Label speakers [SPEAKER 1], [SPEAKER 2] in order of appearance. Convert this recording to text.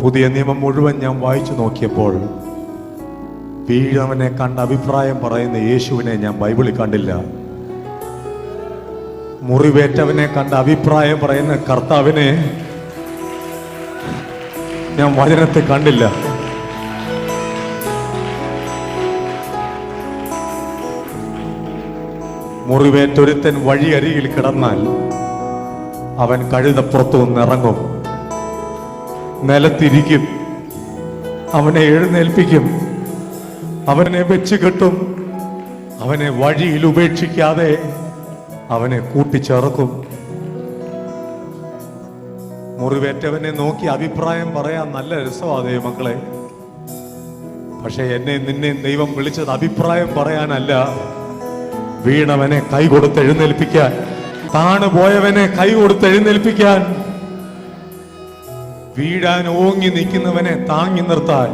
[SPEAKER 1] പുതിയ നിയമം മുഴുവൻ ഞാൻ വായിച്ചു നോക്കിയപ്പോൾ വീഴവനെ കണ്ട അഭിപ്രായം പറയുന്ന യേശുവിനെ ഞാൻ ബൈബിളിൽ കണ്ടില്ല. മുറിവേറ്റവനെ കണ്ട അഭിപ്രായം പറയുന്ന കർത്താവിനെ ഞാൻ വചനത്തെ കണ്ടില്ല. മുറിവേറ്റൊരുത്തൻ വഴിയരികിൽ കിടന്നാൽ അവൻ കഴുതപ്പുറത്തു നിന്നിറങ്ങും, നിലത്തിരിക്കും, അവനെ എഴുന്നേൽപ്പിക്കും, അവനെ വെച്ച് കെട്ടും, അവനെ വഴിയിൽ ഉപേക്ഷിക്കാതെ അവനെ കൂട്ടിച്ചേർക്കും. മുറിവേറ്റവനെ നോക്കി അഭിപ്രായം പറയാൻ നല്ല രസമാതേ മക്കളെ. പക്ഷെ എന്നെ നിന്നെ ദൈവം വിളിച്ചത് അഭിപ്രായം പറയാനല്ല, വീണവനെ കൈ കൊടുത്ത് എഴുന്നേൽപ്പിക്കാൻ, താണു പോയവനെ കൈ കൊടുത്ത് എഴുന്നേൽപ്പിക്കാൻ, വീഴാൻ ഓങ്ങി നിൽക്കുന്നവനെ താങ്ങി നിർത്താൻ.